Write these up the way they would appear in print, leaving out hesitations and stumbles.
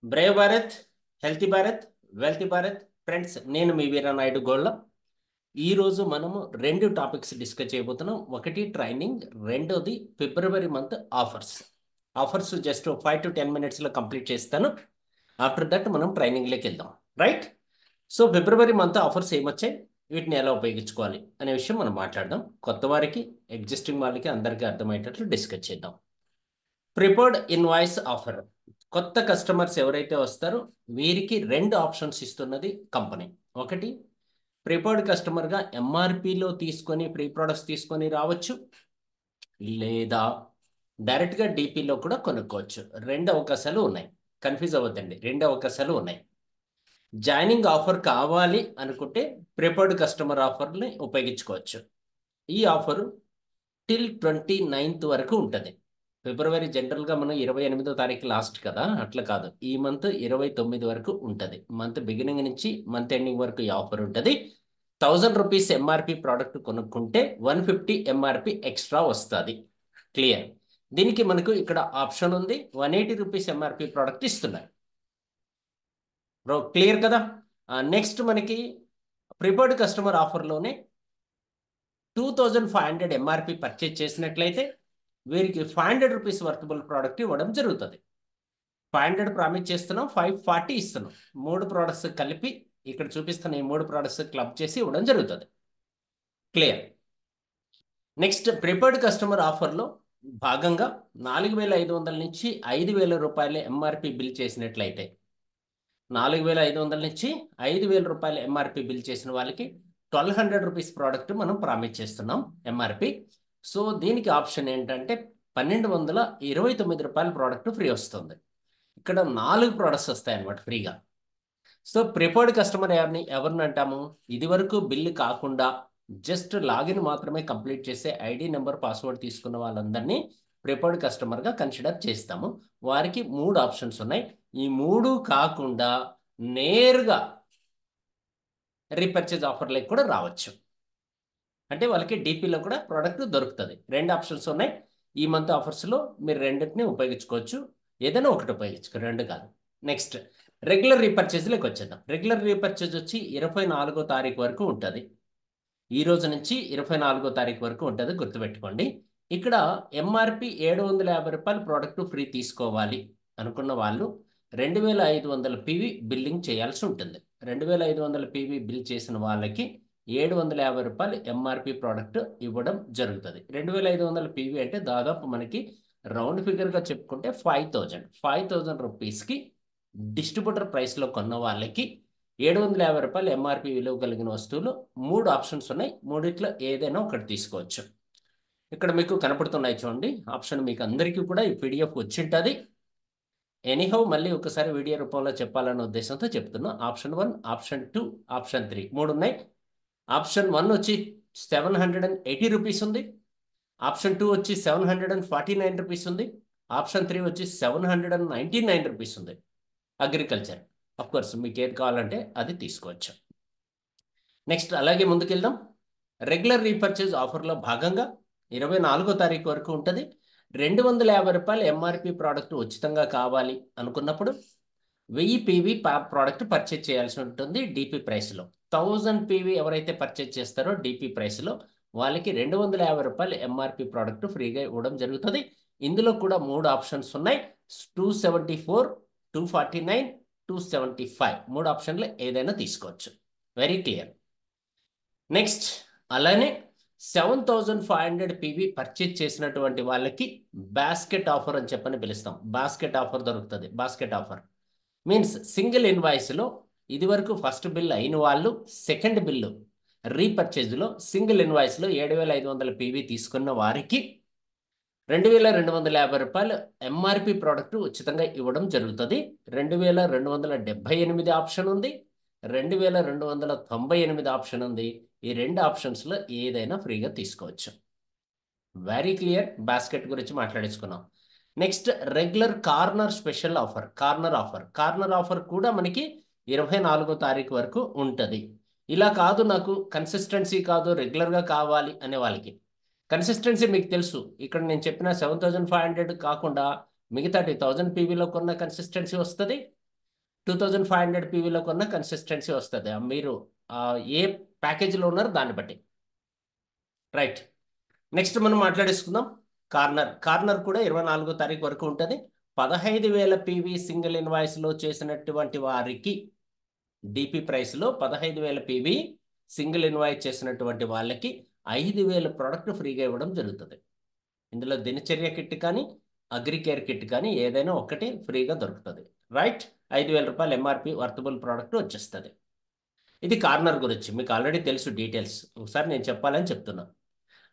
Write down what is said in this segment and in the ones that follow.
Brave Bharat, healthy Bharat, wealthy Bharat. Friends, నేను మీ వీరనాయుడు గోళ్ళ. ఈరోజు మనము రెండు టాపిక్స్ డిస్కస్ చేయబోతున్నాం. ఒకటి ట్రైనింగ్, రెండోది February month offers. Offers just 5 to 10 minutes complete చేస్తాను. ఆఫ్టర్ దట్ మనం ట్రైనింగ్లోకి వెళ్దాం. Right. So February month offers ఏమొచ్చాయి, వీటిని ఎలా ఉపయోగించుకోవాలి అనే విషయం మనం మాట్లాడదాం. కొత్త వారికి, ఎగ్జిస్టింగ్ వాళ్ళకి అందరికీ అర్థమయ్యేటట్లు డిస్కస్ చేద్దాం. ప్రిపర్డ్ ఇన్వాయిస్ ఆఫర్. కొత్త కస్టమర్స్ ఎవరైతే వస్తారో వీరికి రెండు ఆప్షన్స్ ఇస్తున్నది కంపెనీ. ఒకటి, ప్రిపర్డ్ కస్టమర్గా ఎంఆర్పిలో తీసుకొని ప్రీ ప్రొడక్ట్స్ తీసుకొని రావచ్చు, లేదా డైరెక్ట్గా డిపిలో కూడా కొనుక్కోవచ్చు. రెండు అవకాశాలు ఉన్నాయి. కన్ఫ్యూజ్ అవ్వద్దండి, రెండు అవకాశాలు ఉన్నాయి. జాయినింగ్ ఆఫర్ కావాలి అనుకుంటే ప్రిపర్డ్ కస్టమర్ ఆఫర్ని ఉపయోగించుకోవచ్చు. ఈ ఆఫర్ టిల్ 29th వరకు ఉంటుంది. ఫిబ్రవరి జనరల్గా మనం 28వ తారీఖు లాస్ట్ కదా, అట్లా కాదు. ఈ మంత్ 29 వరకు ఉంటుంది. మంత్ బిగినింగ్ నుంచి మంత్ ఎండింగ్ వరకు ఈ ఆఫర్ ఉంటుంది. 1000 రూపీస్ ఎంఆర్పి ప్రోడక్ట్ కొనుక్కుంటే 150 ఎంఆర్పి ఎక్స్ట్రా వస్తుంది. క్లియర్. దీనికి మనకు ఇక్కడ ఆప్షన్ ఉంది, 180 రూపీస్ ఎంఆర్పి ప్రోడక్ట్ ఇస్తున్నారు. క్లియర్ కదా. నెక్స్ట్ మనకి ప్రిపర్డ్ కస్టమర్ ఆఫర్లోనే 2500 ఎంఆర్పి పర్చేజ్ చేసినట్లయితే వీరికి 500 రూపీస్ వర్తబుల్ ప్రోడక్ట్ ఇవ్వడం జరుగుతుంది. 500 ప్రామిస్ చేస్తున్నాం, 540 ఇస్తున్నాం. మూడు ప్రోడక్ట్స్ కలిపి ఇక్కడ చూపిస్తున్న ఈ మూడు ప్రోడక్ట్స్ క్లబ్ చేసి ఇవ్వడం జరుగుతుంది. క్లియర్. నెక్స్ట్, ప్రిపర్డ్ కస్టమర్ ఆఫర్లో భాగంగా 4500 నుంచి 5000 రూపాయల ఎంఆర్పి బిల్ చేసినట్లయితే, 4500 నుంచి 5000 రూపాయల ఎంఆర్పి బిల్ చేసిన వాళ్ళకి 1200 రూపీస్ ప్రోడక్ట్ మనం ప్రామిస్ చేస్తున్నాం ఎంఆర్పి. సో దీనికి ఆప్షన్ ఏంటంటే 1229 రూపాయల ప్రోడక్ట్ ఫ్రీ వస్తుంది. ఇక్కడ 4 ప్రోడక్ట్స్ వస్తాయి అన్నమాట ఫ్రీగా. సో ప్రిఫర్డ్ కస్టమర్ ఎవరిని అంటాము, ఇది వరకు బిల్లు కాకుండా జస్ట్ లాగిన్ మాత్రమే కంప్లీట్ చేసే ఐడి నెంబర్ పాస్వర్డ్ తీసుకున్న వాళ్ళందరినీ ప్రిఫర్డ్ కస్టమర్గా కన్సిడర్ చేస్తాము. వారికి 3 ఆప్షన్స్ ఉన్నాయి. ఈ 3 కాకుండా నేరుగా రీపర్చేజ్ ఆఫర్లకు కూడా రావచ్చు. అంటే వాళ్ళకి డిపిలో కూడా ప్రోడక్ట్ దొరుకుతుంది. 2 ఆప్షన్స్ ఉన్నాయి. ఈ మంత్ ఆఫర్స్లో మీరు రెండింటిని ఉపయోగించుకోవచ్చు. ఏదైనా ఒకటి ఉపయోగించుకో, 2 కాదు. నెక్స్ట్, రెగ్యులర్ రీపర్చేజ్లోకి వచ్చేద్దాం. రెగ్యులర్ రీపర్చేజ్ వచ్చి 24వ తారీఖు వరకు ఉంటుంది. ఈ రోజు నుంచి 24వ తారీఖు వరకు ఉంటుంది, గుర్తుపెట్టుకోండి. ఇక్కడ ఎంఆర్పి 750 రూపాయల ప్రోడక్ట్ ఫ్రీ తీసుకోవాలి అనుకున్న వాళ్ళు 2500 పివి బిల్లింగ్ చేయాల్సి ఉంటుంది. 2500 పివి బిల్ చేసిన వాళ్ళకి 750 రూపాయలు ఎంఆర్పి ప్రోడక్ట్ ఇవ్వడం జరుగుతుంది. 2500 పివి అంటే దాదాపు మనకి రౌండ్ ఫిగర్గా చెప్పుకుంటే 5000 రూపీస్కి డిస్ట్రిబ్యూటర్ ప్రైస్లో కొన్న వాళ్ళకి 750 రూపాయలు ఎంఆర్పి విలువ కలిగిన వస్తువులు 3 ఆప్షన్స్ ఉన్నాయి. మూడిట్లో ఏదైనా ఒకటి తీసుకోవచ్చు. ఇక్కడ మీకు కనపడుతున్నాయి చూడండి ఆప్షన్. మీకు అందరికీ కూడా ఈ పీడిఎఫ్ వచ్చింటుంది. ఎనీహౌ మళ్ళీ ఒకసారి వీడియో రూపంలో చెప్పాలనే ఉద్దేశంతో చెప్తున్నా. ఆప్షన్ 1, ఆప్షన్ 2, ఆప్షన్ 3 3 ఉన్నాయి. ఆప్షన్ 1 వచ్చి 780 రూపీస్ ఉంది. ఆప్షన్ 2 వచ్చి 749 రూపీస్ ఉంది. ఆప్షన్ 3 వచ్చి 799 రూపీస్ ఉంది. అగ్రికల్చర్. అఫ్కోర్స్ మీకు ఏది కావాలంటే అది తీసుకోవచ్చు. నెక్స్ట్, అలాగే ముందుకెళ్దాం. రెగ్యులర్ రీపర్చేజ్ ఆఫర్లో భాగంగా 24వ తారీఖు వరకు ఉంటుంది. 250 రూపాయల ఎంఆర్పి ప్రోడక్ట్ ఉచితంగా కావాలి అనుకున్నప్పుడు 1000 పీవీ ప్రోడక్ట్ పర్చేజ్ చేయాల్సి ఉంటుంది డిపి ప్రైస్లో. 1000 పీవీ ఎవరైతే పర్చేజ్ చేస్తారో డిపి ప్రైస్లో వాళ్ళకి 250 రూపాయల ఎంఆర్పి ప్రోడక్ట్ ఫ్రీగా ఇవ్వడం జరుగుతుంది. ఇందులో కూడా 3 ఆప్షన్స్ ఉన్నాయి. 274, 249, 275 3 ఆప్షన్లు ఏదైనా తీసుకోవచ్చు. Very clear. నెక్స్ట్, అలానే 7500 పీవీ పర్చేజ్ చేసినటువంటి వాళ్ళకి బాస్కెట్ ఆఫర్ అని చెప్పని పిలుస్తాం. బాస్కెట్ ఆఫర్ దొరుకుతుంది. బాస్కెట్ ఆఫర్ మీన్స్ సింగిల్ ఇన్వాయిస్లో ఇది వరకు ఫస్ట్ బిల్ అయిన వాళ్ళు సెకండ్ బిల్లు రీపర్చేజ్లో సింగిల్ ఇన్వాయిస్లో 7500 పీవీ తీసుకున్న వారికి 2250 రూపాయలు ఎంఆర్పి ప్రోడక్ట్ ఉచితంగా ఇవ్వడం జరుగుతుంది. 2278 ఆప్షన్ ఉంది, 2298 ఆప్షన్ ఉంది. ఈ 2 ఆప్షన్స్లో ఏదైనా ఫ్రీగా తీసుకోవచ్చు. Very clear. బాస్కెట్ గురించి మాట్లాడేసుకున్నాం. Next, regular corner special offer. Corner offer కూడా మనకి 24వ తారీఖు వరకు ఉంటుంది. ఇలా కాదు, నాకు కన్సిస్టెన్సీ కాదు, రెగ్యులర్గా కావాలి అనే వాళ్ళకి కన్సిస్టెన్సీ మీకు తెలుసు. ఇక్కడ నేను చెప్పిన 7500 కాకుండా మిగతా 1000 పీవీలో కొన్న కన్సిస్టెన్సీ వస్తుంది. 2500 పీవీలో కొన్న కన్సిస్టెన్సీ వస్తుంది. మీరు ఏ ప్యాకేజీలో ఉన్నారో దాన్ని బట్టి. రైట్. నెక్స్ట్ మనం మాట్లాడేసుకుందాం కార్నర్ కూడా 24వ తారీఖు వరకు ఉంటుంది. 15,000 పీవీ సింగిల్ ఇన్వాయిస్లో చేసినటువంటి వారికి డిపి ప్రైస్లో 15,000 పీవీ సింగిల్ ఇన్వాయిస్ చేసినటువంటి వాళ్ళకి 5,000 ప్రోడక్ట్ ఫ్రీగా ఇవ్వడం జరుగుతుంది. ఇందులో దినచర్య కిట్ కానీ అగ్రికేర్ కిట్ కానీ ఏదైనా ఒకటి ఫ్రీగా దొరుకుతుంది. రైట్. 5,000 రూపాయలు ఎంఆర్పి వర్తబుల్ ప్రోడక్ట్ వచ్చేస్తుంది. ఇది కార్నర్ గురించి మీకు ఆల్రెడీ తెలుసు డీటెయిల్స్. ఒకసారి నేను చెప్పాలని చెప్తున్నా.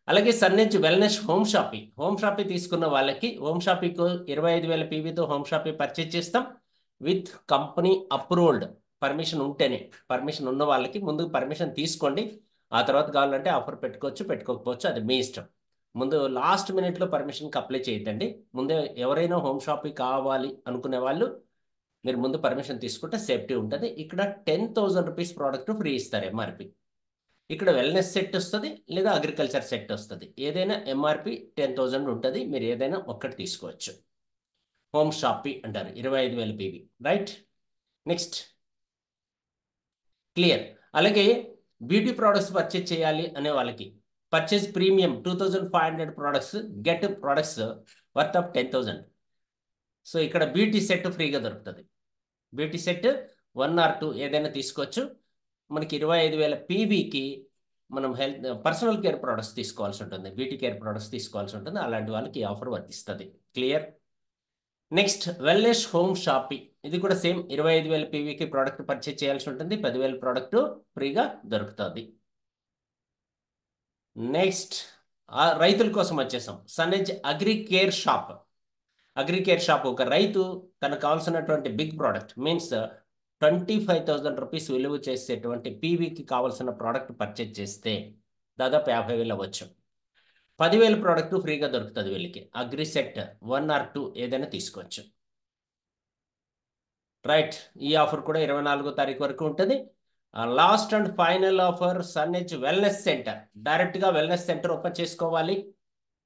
అలాగే సన్నిజ్ వెల్నెస్ హోమ్ షాపీ తీసుకున్న వాళ్ళకి హోమ్ షాపీకు 25,000 పీవీతో హోమ్ షాపీ పర్చేజ్ చేస్తాం విత్ కంపెనీ అప్రూవ్డ్ పర్మిషన్ ఉంటేనే. పర్మిషన్ ఉన్న వాళ్ళకి ముందు పర్మిషన్ తీసుకోండి, ఆ తర్వాత కావాలంటే ఆఫర్ పెట్టుకోవచ్చు, పెట్టుకోకపోవచ్చు, అది మీ ఇష్టం. ముందు లాస్ట్ మినిట్లో పర్మిషన్కి అప్లై చేయొద్దండి. ముందే ఎవరైనా హోమ్ షాపీ కావాలి అనుకునే వాళ్ళు మీరు ముందు పర్మిషన్ తీసుకుంటే సేఫ్టీ ఉంటుంది. ఇక్కడ 10,000 రూపీస్ ప్రోడక్ట్ ఫ్రీ ఇస్తారు ఎంఆర్పి. ఇక్కడ వెల్నెస్ సెట్ వస్తుంది లేదా అగ్రికల్చర్ సెట్ వస్తుంది. ఏదైనా ఎంఆర్పి 10,000 ఉంటుంది. మీరు ఏదైనా ఒక్కటి తీసుకోవచ్చు. హోమ్ షాపీ అంటారు 25,000 పీవీ. రైట్. Next clear. అలాగే బ్యూటీ ప్రోడక్ట్స్ పర్చేజ్ చేయాలి అనే వాళ్ళకి purchase premium 2,500 products get products worth of 10,000. So ఇక్కడ బ్యూటీ సెట్ ఫ్రీగా దొరుకుతుంది. బ్యూటీ సెట్ 1 or 2 ఏదైనా తీసుకోవచ్చు. మనకి 25,000 పీవీకి మనం పర్సనల్ కేర్ ప్రోడక్ట్స్ తీసుకోవాల్సి ఉంటుంది, బ్యూటీ కేర్ ప్రోడక్ట్స్ తీసుకోవాల్సి ఉంటుంది. అలాంటి వాళ్ళకి ఈ ఆఫర్ వర్తిస్తుంది. Clear. Next wellness home shoppe. ఇది కూడా సేమ్ 25,000 పీవీకి ప్రోడక్ట్ పర్చేజ్ చేయాల్సి ఉంటుంది. 10,000 ప్రోడక్ట్ ఫ్రీగా దొరుకుతుంది. నెక్స్ట్ రైతుల కోసం వచ్చేసాం. సన్నిజ్ అగ్రికేర్ షాప్ ఒక రైతు తనకు కావాల్సినటువంటి బిగ్ ప్రోడక్ట్ మీన్స్ 25,000 రూపీస్ విలువ చేసేటువంటి పీవీకి కావాల్సిన ప్రోడక్ట్ పర్చేజ్ చేస్తే దాదాపు 50,000 అవ్వచ్చు. 10,000 ప్రోడక్ట్ ఫ్రీగా దొరుకుతుంది వీళ్ళకి. అగ్రి సెట్ 1 or 2 ఏదైనా తీసుకోవచ్చు. రైట్. ఈ ఆఫర్ కూడా 24వ తారీఖు వరకు ఉంటుంది. లాస్ట్ అండ్ ఫైనల్ ఆఫర్ సన్నిజ్ వెల్నెస్ సెంటర్. డైరెక్ట్గా వెల్నెస్ సెంటర్ ఓపెన్ చేసుకోవాలి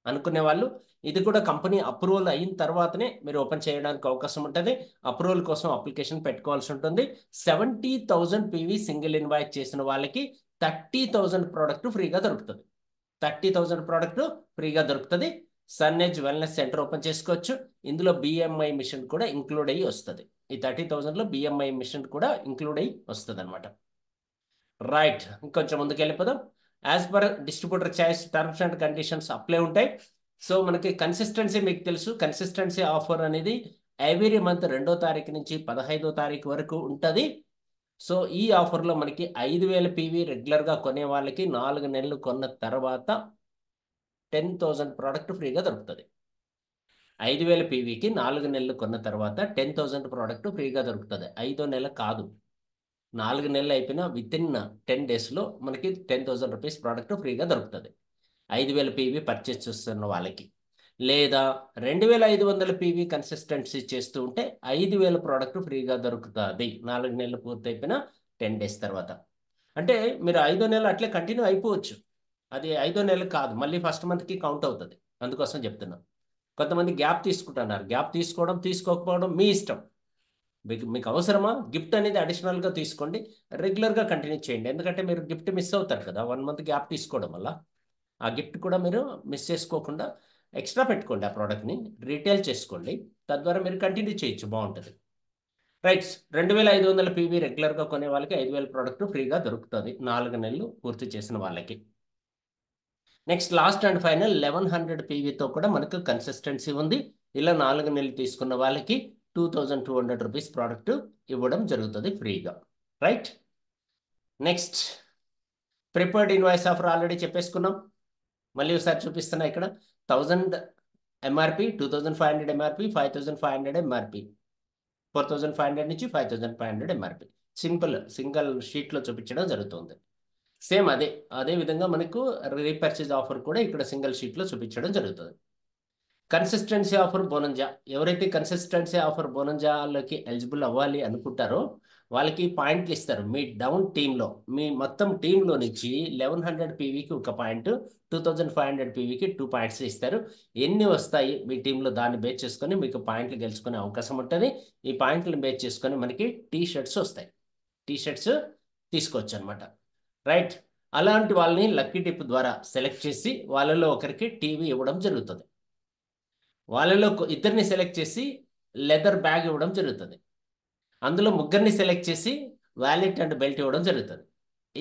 అనుకునే వాళ్ళు ఇది కూడా కంపెనీ అప్రూవల్ అయిన తర్వాతనే మీరు ఓపెన్ చేయడానికి అవకాశం ఉంటుంది. అప్రూవల్ కోసం అప్లికేషన్ పెట్టుకోవాల్సి ఉంటుంది. 70,000 పీవీ సింగిల్ ఇన్వాయిస్ చేసిన వాళ్ళకి 30,000 ప్రోడక్ట్ ఫ్రీగా దొరుకుతుంది. 30,000 ప్రోడక్ట్ ఫ్రీగా దొరుకుతుంది. సన్నిజ్ వెల్నెస్ సెంటర్ ఓపెన్ చేసుకోవచ్చు. ఇందులో బిఎంఐ మిషన్ కూడా ఇంక్లూడ్ అయ్యి వస్తుంది. ఈ 30,000లో బిఎంఐ మిషన్ కూడా ఇంక్లూడ్ అయ్యి వస్తుంది అనమాట. రైట్. ఇంకొంచెం ముందుకు వెళ్ళిపోదాం. As per distributor choice terms and conditions apply ఉంటాయి. సో మనకి కన్సిస్టెన్సీ మీకు తెలుసు. కన్సిస్టెన్సీ ఆఫర్ అనేది ఎవ్రీ మంత్ 2వ తారీఖు నుంచి 15వ తారీఖు వరకు ఉంటుంది. సో ఈ ఆఫర్లో మనకి 5,000 పీవీ రెగ్యులర్గా కొనే వాళ్ళకి 4 నెలలు కొన్న తర్వాత 10,000 ప్రోడక్ట్ ఫ్రీగా దొరుకుతుంది. 5,000 పీవీకి 4 నెలలు కొన్న తర్వాత 10,000 ప్రోడక్ట్ ఫ్రీగా దొరుకుతుంది. 5వ నెల కాదు, 4 నెలలు అయిపోయినా వితిన్ 10 డేస్లో మనకి 10,000 రూపీస్ ప్రోడక్ట్ ఫ్రీగా దొరుకుతుంది. 5,000 పీవీ పర్చేస్ చేస్తున్న వాళ్ళకి. లేదా 2,500 పీవీ కన్సిస్టెన్సీ చేస్తూ ఉంటే 5,000 ప్రోడక్ట్ ఫ్రీగా దొరుకుతుంది 4 నెలలు పూర్తయిపోయిన 10 డేస్ తర్వాత. అంటే మీరు 5వ నెల అట్లే కంటిన్యూ అయిపోవచ్చు. అది 5వ నెల కాదు, మళ్ళీ ఫస్ట్ మంత్కి కౌంట్ అవుతుంది. అందుకోసం చెప్తున్నాను. కొంతమంది గ్యాప్ తీసుకుంటున్నారు. గ్యాప్ తీసుకోవడం తీసుకోకపోవడం మీ ఇష్టం. మీకు అవసరమా గిఫ్ట్ అనేది అడిషనల్గా తీసుకోండి, రెగ్యులర్గా కంటిన్యూ చేయండి. ఎందుకంటే మీరు గిఫ్ట్ మిస్ అవుతారు కదా 1 మంత్ గ్యాప్ తీసుకోవడం వల్ల. ఆ గిఫ్ట్ కూడా మీరు మిస్ చేసుకోకుండా ఎక్స్ట్రా పెట్టుకోండి. ఆ ప్రోడక్ట్ని రీటైల్ చేసుకోండి, తద్వారా మీరు కంటిన్యూ చేయొచ్చు, బాగుంటుంది. రైట్. 2,500 పీవీ రెగ్యులర్గా కొనే వాళ్ళకి 5,000 ప్రోడక్ట్ ఫ్రీగా దొరుకుతుంది 4 నెలలు పూర్తి చేసిన వాళ్ళకి. నెక్స్ట్ లాస్ట్ అండ్ ఫైనల్ 1,100 పీవీతో కూడా మనకు కన్సిస్టెన్సీ ఉంది. ఇలా 4 నెలలు తీసుకున్న వాళ్ళకి 2,200 రూపీస్ ప్రోడక్ట్ ఇవ్వడం జరుగుతుంది ఫ్రీగా. Right. Next prepared invoice offer already చెప్పేసుకున్నాం. మళ్ళీ ఒకసారి చూపిస్తున్నా. ఇక్కడ 1,000 ఎంఆర్పి, 2,500 ఎంఆర్పి, 5,500 ఎంఆర్పి, 4,500 నుంచి 5,500 ఎంఆర్పి. సింగిల్ షీట్లో చూపించడం జరుగుతుంది. సేమ్ అదే విధంగా మనకు రీపర్చేజ్ ఆఫర్ కూడా ఇక్కడ సింగిల్ షీట్లో చూపించడం జరుగుతుంది. కన్సిస్టెన్సీ ఆఫర్ బోనంజా, ఎవరైతే కన్సిస్టెన్సీ ఆఫర్ బోనంజాలోకి ఎలిజిబుల్ అవ్వాలి అనుకుంటారో వాళ్ళకి పాయింట్లు ఇస్తారు. మీ డౌన్ టీంలో, మీ మొత్తం టీంలో నుంచి 1100 పీవీకి ఒక పాయింట్, 2500 పీవీకి 2 పాయింట్స్ ఇస్తారు. ఎన్ని వస్తాయి మీ టీంలో దాన్ని బేస్ చేసుకొని మీకు పాయింట్లు గెలుచుకునే అవకాశం ఉంటుంది. ఈ పాయింట్లను బేస్ చేసుకొని మనకి టీ షర్ట్స్ వస్తాయి. టీ షర్ట్స్ తీసుకోవచ్చు అనమాట. రైట్. అలాంటి వాళ్ళని లక్కీ టిప్ ద్వారా సెలెక్ట్ చేసి వాళ్ళలో ఒకరికి టీవీ ఇవ్వడం జరుగుతుంది. వాళ్ళలో ఇద్దరిని సెలెక్ట్ చేసి లెదర్ బ్యాగ్ ఇవ్వడం జరుగుతుంది. అందులో ముగ్గురిని సెలెక్ట్ చేసి వ్యాలెట్ అండ్ బెల్ట్ ఇవ్వడం జరుగుతుంది.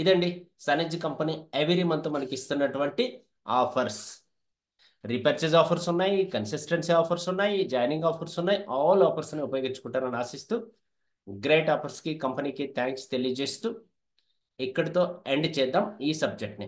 ఇదండి సనెజ్ కంపెనీ ఎవ్రీ మంత్ మనకి ఇస్తున్నటువంటి ఆఫర్స్. రీపర్చేజ్ ఆఫర్స్ ఉన్నాయి, కన్సిస్టెన్సీ ఆఫర్స్ ఉన్నాయి, జాయినింగ్ ఆఫర్స్ ఉన్నాయి. ఆల్ ఆఫర్స్ని ఉపయోగించుకుంటారని ఆశిస్తూ గ్రేట్ ఆఫర్స్కి కంపెనీకి థ్యాంక్స్ తెలియజేస్తూ ఇక్కడితో ఎండ్ చేద్దాం ఈ సబ్జెక్ట్ని.